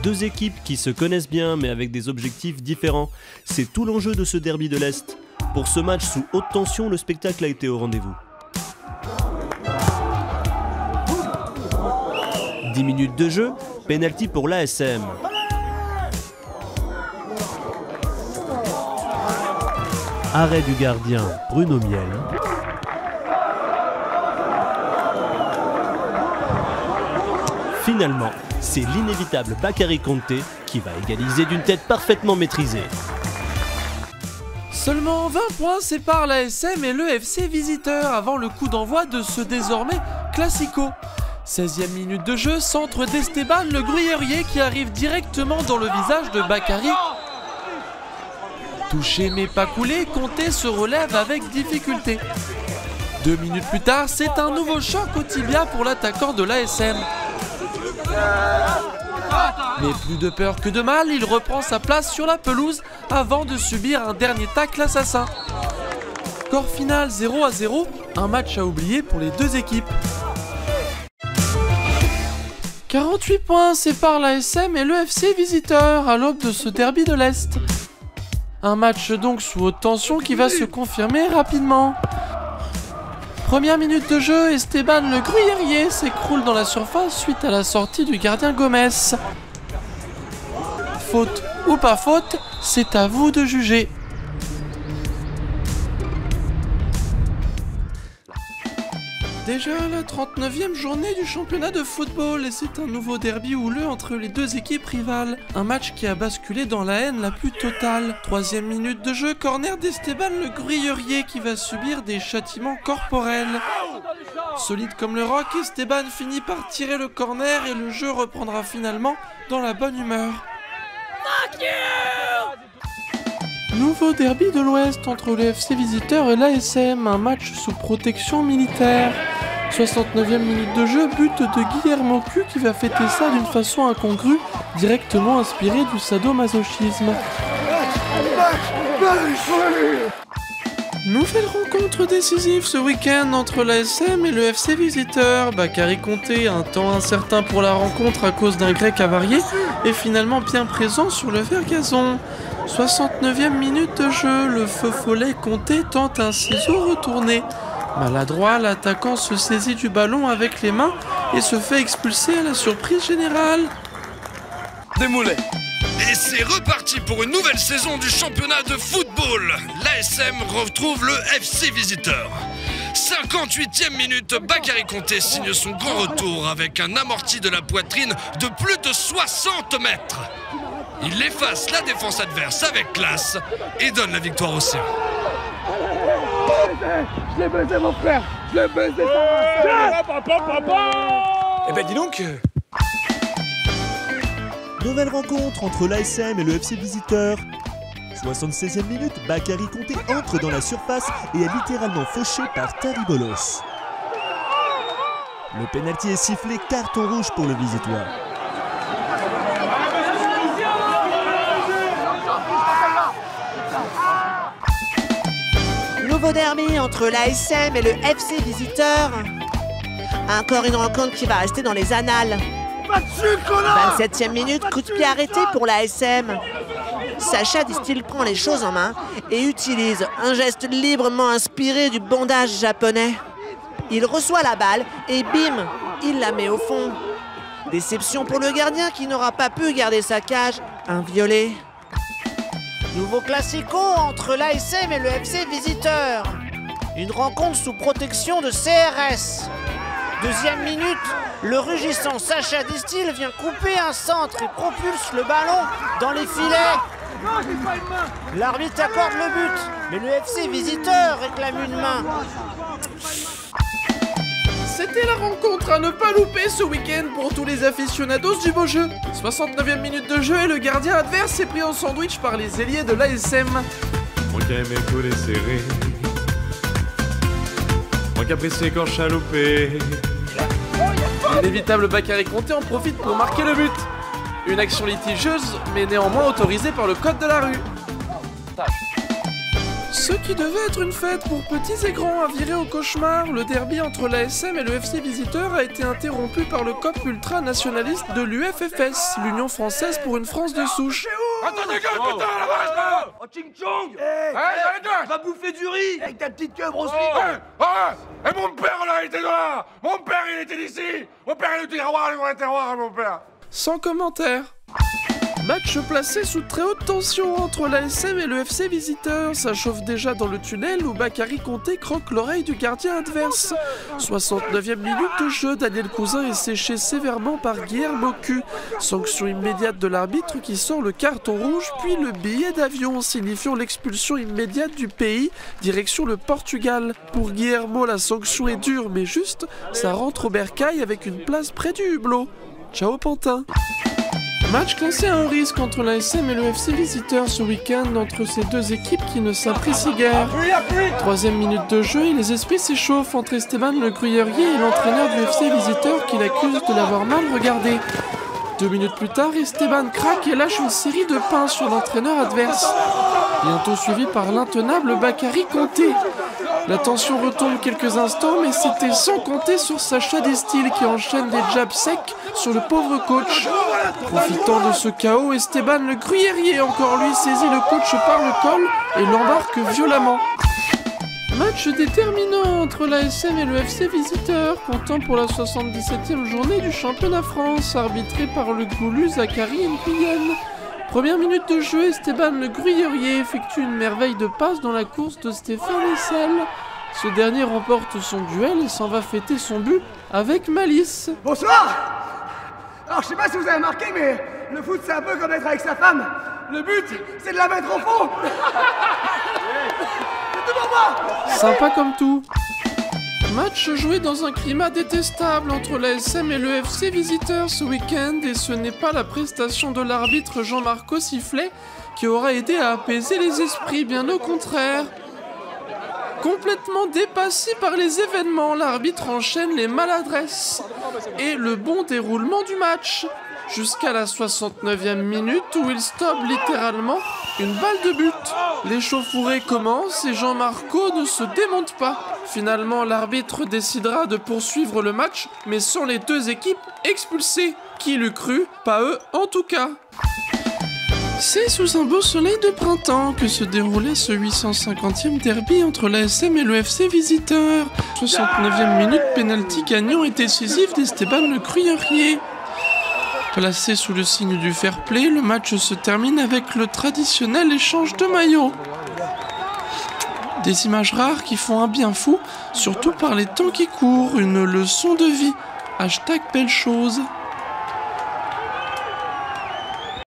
Deux équipes qui se connaissent bien mais avec des objectifs différents. C'est tout l'enjeu de ce derby de l'Est. Pour ce match sous haute tension, le spectacle a été au rendez-vous. 10 minutes de jeu, pénalty pour l'ASM. Arrêt du gardien Bruno Miel. Finalement, c'est l'inévitable Bakary Konté qui va égaliser d'une tête parfaitement maîtrisée. Seulement 20 points séparent l'ASM et le FC Visiteur avant le coup d'envoi de ce désormais classico. 16e minute de jeu, centre d'Esteban Le Gruyerier qui arrive directement dans le visage de Bakary. Touché mais pas coulé, Konté se relève avec difficulté. 2 minutes plus tard, c'est un nouveau choc au tibia pour l'attaquant de l'ASM. Mais plus de peur que de mal, il reprend sa place sur la pelouse avant de subir un dernier tacle assassin. Score final 0-0, un match à oublier pour les deux équipes. 48 points séparent l'ASM et le FC Visiteur à l'aube de ce derby de l'Est. Un match donc sous haute tension qui va se confirmer rapidement. Première minute de jeu, Esteban Le Gruyerier s'écroule dans la surface suite à la sortie du gardien Gomez. Faute ou pas faute, c'est à vous de juger. Déjà la 39e journée du championnat de football et c'est un nouveau derby houleux entre les deux équipes rivales. Un match qui a basculé dans la haine la plus totale. 3e minute de jeu, corner d'Esteban Le Gruyerier qui va subir des châtiments corporels. Solide comme le roc, Esteban finit par tirer le corner et le jeu reprendra finalement dans la bonne humeur. Nouveau derby de l'Ouest entre le FC Visiteur et l'ASM, un match sous protection militaire. 69e minute de jeu, but de Guillermo Q qui va fêter ça d'une façon incongrue, directement inspiré du sadomasochisme. Nouvelle rencontre décisive ce week-end entre l'ASM et le FC Visiteur. Bakary Konté, un temps incertain pour la rencontre à cause d'un grec avarié, est finalement bien présent sur le vert gazon. 69e minute de jeu, le feu follet Konté tente un ciseau retourné. Maladroit, l'attaquant se saisit du ballon avec les mains et se fait expulser à la surprise générale. Démolé. Et c'est reparti pour une nouvelle saison du championnat de football. L'ASM retrouve le FC Visiteur. 58e minute, Bakary Konté signe son grand retour avec un amorti de la poitrine de plus de 60 mètres. Il efface la défense adverse avec classe et donne la victoire au sien. Je l'ai baisé mon frère. Je l'ai baisé Eh ben dis donc. Nouvelle rencontre entre l'ASM et le FC Visiteur. 76e minute, Bakary Konté entre dans la surface et est littéralement fauché par Taribolos. Le pénalty est sifflé, carton rouge pour le Visitoire. Nouveau derby entre l'ASM et le FC Visiteur. Encore une rencontre qui va rester dans les annales. 27e minute, coup de pied arrêté pour l'ASM. Sacha Distil prend les choses en main et utilise un geste librement inspiré du bandage japonais. Il reçoit la balle et bim, il la met au fond. Déception pour le gardien qui n'aura pas pu garder sa cage, un violet. Nouveau classico entre l'ASM et le FC Visiteur. Une rencontre sous protection de CRS. 2e minute, le rugissant Sacha Distil vient couper un centre et propulse le ballon dans les filets. L'arbitre accorde le but, mais le FC Visiteur réclame une main. C'était la rencontre à ne pas louper ce week-end pour tous les aficionados du beau jeu. 69e minute de jeu et le gardien adverse est pris en sandwich par les ailiers de l'ASM. Moi qui aime couler serré, moi qui apprécie quand chaloupé. L'inévitable Bakary Konté en profite pour marquer le but. Une action litigieuse mais néanmoins autorisée par le code de la rue. Ce qui devait être une fête pour petits et grands a viré au cauchemar. Le derby entre l'ASM et le FC Visiteur a été interrompu par le COP ultra-nationaliste de l'UFFS, l'Union Française pour une France de souche. Attendez, gueule, putain, là-bas! Oh, Ching Chong! Va bouffer du riz avec ta petite queue brosse. Et mon père, là, il était là! Mon père, il était d'ici! Mon père, il était dans le terroir, mon père! Sans commentaire. Match placé sous très haute tension entre l'ASM et le FC Visiteur. Ça chauffe déjà dans le tunnel où Bakary Konté croque l'oreille du gardien adverse. 69e minute de jeu, Daniel Cousin est séché sévèrement par Guillermo Q. Sanction immédiate de l'arbitre qui sort le carton rouge puis le billet d'avion signifiant l'expulsion immédiate du pays, direction le Portugal. Pour Guillermo, la sanction est dure mais juste, ça rentre au bercail avec une place près du hublot. Ciao Pantin. Match classé à un risque entre l'ASM et le FC Visiteur ce week-end, entre ces deux équipes qui ne s'apprécient guère. 3e minute de jeu et les esprits s'échauffent entre Esteban Le Gruyerier et l'entraîneur du FC Visiteur qui l'accuse de l'avoir mal regardé. 2 minutes plus tard, Esteban craque et lâche une série de pains sur l'entraîneur adverse. Bientôt suivi par l'intenable Bakary Konté. La tension retombe quelques instants, mais c'était sans compter sur Sacha Destil qui enchaîne des jabs secs sur le pauvre coach. Profitant de ce chaos, Esteban Le Gruyerier, encore lui, saisit le coach par le col et l'embarque violemment. Match déterminant entre l'ASM et le FC Visiteur, comptant pour la 77e journée du championnat France, arbitré par le goulu Zachary Nguyen. Première minute de jeu, Esteban Le Gruyerier effectue une merveille de passe dans la course de Stéphane Hessel. Ce dernier remporte son duel et s'en va fêter son but avec malice. Bonsoir! Alors, je sais pas si vous avez remarqué, mais le foot, c'est un peu comme être avec sa femme. Le but, c'est de la mettre au fond! C'est tout pour moi! Sympa comme tout. Match joué dans un climat détestable entre l'ASM et le FC Visiteur ce week-end, et ce n'est pas la prestation de l'arbitre Jean-Marco Sifflet qui aura aidé à apaiser les esprits, bien au contraire. Complètement dépassé par les événements, l'arbitre enchaîne les maladresses et le bon déroulement du match, jusqu'à la 69e minute où il stoppe littéralement une balle de but. L'échauffourée commence et Jean-Marco ne se démonte pas. Finalement, l'arbitre décidera de poursuivre le match, mais sans les deux équipes expulsées. Qui l'eût cru? Pas eux en tout cas. C'est sous un beau soleil de printemps que se déroulait ce 850e derby entre l'ASM et le FC Visiteur. 69e minute, pénalty gagnant et décisif d'Esteban Le Gruyerier. Placé sous le signe du fair play, le match se termine avec le traditionnel échange de maillots. Des images rares qui font un bien fou, surtout par les temps qui courent, une leçon de vie. #belle chose.